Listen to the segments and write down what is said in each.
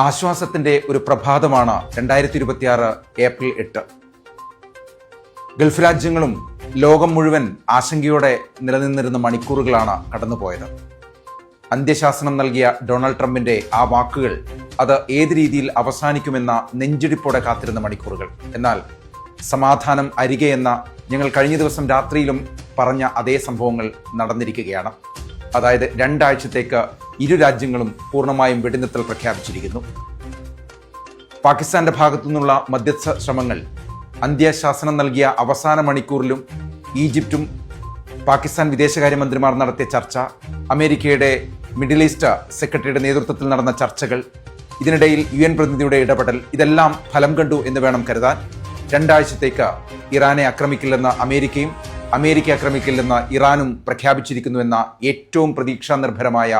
ആശ്വാസത്തിന്റെ ഒരു പ്രഭാതമാണ് 2026 April 8. Gulf രാജ്യങ്ങളും ലോകം മുഴുവൻ ആശങ്കയോടെ നിലനിന്നിരുന്ന മണിക്കൂറുകളാണ് കടന്നുപോയത്. അന്ത്യശാസനം നൽകിയ ഡൊണാൾഡ് ട്രംപിന്റെ ആ വാക്കുകൾ അത് ഏത് രീതിയിൽ അവസാനിക്കുമെന്ന നെഞ്ചിടിപ്പോടെ കാത്തിരുന്ന മണിക്കൂറുകൾ. എന്നാൽ സമാധാനം അരികെ എന്ന ഞങ്ങൾ കഴിഞ്ഞ ദിവസം രാത്രിയിലും പറഞ്ഞ അതേ സംഭവങ്ങൾ നടന്നിരിക്കുകയാണ്. അതായത് 2 ആഴ്ചത്തേക്ക് ഇരു രാജ്യങ്ങളും പൂർണ്ണമായും വെടിനിർത്തൽ പ്രഖ്യാപിച്ചിരിക്കുന്നു. പാകിസ്ഥാന്റെ ഭാഗത്തു നിന്നുള്ള മധ്യസ്ഥ ശ്രമങ്ങൾ അന്ത്യശാസനം നൽകിയ അവസാന മണിക്കൂറിലും ഈജിപ്തും പാകിസ്ഥാൻ വിദേശകാര്യമന്ത്രിമാർ നടത്തിയ ചർച്ച, അമേരിക്കയുടെ മിഡിൽ ഈസ്റ്റ് സെക്രട്ടറിയുടെ നേതൃത്വത്തിൽ നടന്ന ചർച്ചകൾ, ഇതിനിടയിൽ UN പ്രതിനിധിയുടെ ഇടപെടൽ, ഇതെല്ലാം ഫലം കണ്ടു എന്ന് വേണം കരുതാൻ. 2 ആഴ്ചത്തേക്ക് ഇറാനെ ആക്രമിക്കില്ലെന്ന് അമേരിക്കയും അമേരിക്ക ആക്രമിക്കില്ലെന്ന് ഇറാനും പ്രഖ്യാപിച്ചിരിക്കുന്നുവെന്ന ഏറ്റവും പ്രതീക്ഷാ നിർഭരമായ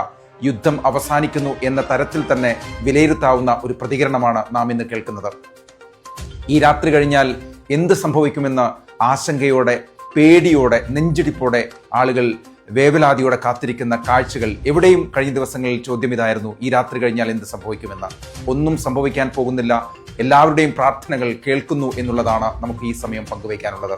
യുദ്ധം അവസാനിക്കുന്നു എന്ന തരത്തിൽ തന്നെ വിലയിരുത്താവുന്ന ഒരു പ്രതികരണമാണ് നാം ഇന്ന് കേൾക്കുന്നത്. ഈ രാത്രി കഴിഞ്ഞാൽ എന്ത് സംഭവിക്കുമെന്ന് ആശങ്കയോടെ, പേടിയോടെ, നെഞ്ചിടിപ്പോടെ ആളുകൾ വേവലാതിയോടെ കാത്തിരിക്കുന്ന കാഴ്ചകൾ എവിടെയും കഴിഞ്ഞ ദിവസങ്ങളിൽ ചോദ്യം ഇതായിരുന്നു: ഈ രാത്രി കഴിഞ്ഞാൽ എന്ത് സംഭവിക്കുമെന്ന്. ഒന്നും സംഭവിക്കാൻ പോകുന്നില്ല, എല്ലാവരുടെയും പ്രാർത്ഥനകൾ കേൾക്കുന്നു എന്നുള്ളതാണ് നമുക്ക് ഈ സമയം പങ്കുവയ്ക്കാനുള്ളത്.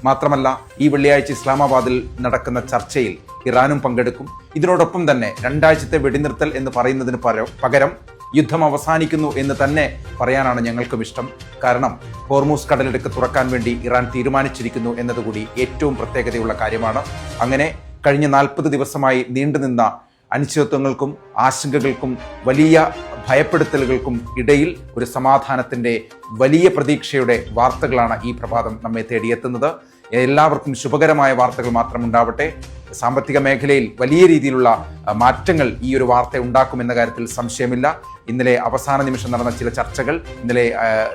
മാത്രമല്ല, ഈ വെള്ളിയാഴ്ച ഇസ്ലാമാബാദിൽ നടക്കുന്ന ചർച്ചയിൽ ഇറാനും പങ്കെടുക്കും. ഇതിനോടൊപ്പം തന്നെ 2 ആഴ്ചത്തെ വെടിനിർത്തൽ എന്ന് പറയുന്നതിന് പകരം യുദ്ധം അവസാനിക്കുന്നു എന്ന് തന്നെ പറയാനാണ് ഞങ്ങൾക്കും ഇഷ്ടം. കാരണം ഹോർമൂസ് കടലിടുക്ക് തുറക്കാൻ വേണ്ടി ഇറാൻ തീരുമാനിച്ചിരിക്കുന്നു എന്നതുകൂടി ഏറ്റവും പ്രത്യേകതയുള്ള കാര്യമാണ്. അങ്ങനെ കഴിഞ്ഞ 40 ദിവസമായി നീണ്ടുനിന്ന അനിശ്ചിതത്വങ്ങൾക്കും ആശങ്കകൾക്കും വലിയ ഭയപ്പെടുത്തലുകൾക്കും ഇടയിൽ ഒരു സമാധാനത്തിൻ്റെ വലിയ പ്രതീക്ഷയുടെ വാർത്തകളാണ് ഈ പ്രഭാതം നമ്മെ തേടിയെത്തുന്നത്. എല്ലാവർക്കും ശുഭകരമായ വാർത്തകൾ മാത്രം ഉണ്ടാവട്ടെ. സാമ്പത്തിക മേഖലയിൽ വലിയ രീതിയിലുള്ള മാറ്റങ്ങൾ ഈ ഒരു വാർത്ത ഉണ്ടാക്കുമെന്ന കാര്യത്തിൽ സംശയമില്ല. ഇന്നലെ അവസാന നിമിഷം നടന്ന ചില ചർച്ചകൾ, ഇന്നലെ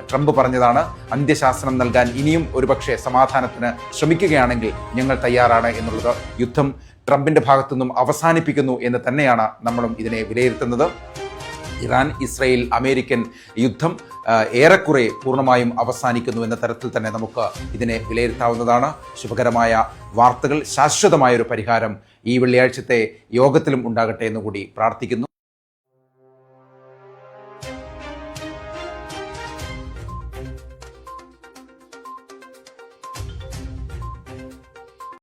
ട്രംപ് പറഞ്ഞതാണ്, അന്ത്യശാസനം നൽകാൻ ഇനിയും ഒരുപക്ഷെ സമാധാനത്തിന് ശ്രമിക്കുകയാണെങ്കിൽ ഞങ്ങൾ തയ്യാറാണ് എന്നുള്ളത്. യുദ്ധം ട്രംപിന്റെ ഭാഗത്തുനിന്നും അവസാനിപ്പിക്കുന്നു എന്ന് തന്നെയാണ് നമ്മളും ഇതിനെ വിലയിരുത്തുന്നത്. ഇറാൻ, ഇസ്രായേൽ, അമേരിക്കൻ യുദ്ധം ഏറെക്കുറെ പൂർണ്ണമായും അവസാനിക്കുന്നു എന്ന തരത്തിൽ തന്നെ നമുക്ക് ഇതിനെ വിലയിരുത്താവുന്നതാണ്. ശുഭകരമായ വാർത്തകൾ, ശാശ്വതമായൊരു പരിഹാരം ഈ വെള്ളിയാഴ്ചത്തെ യോഗത്തിലും ഉണ്ടാകട്ടെ എന്നുകൂടി പ്രാർത്ഥിക്കുന്നു.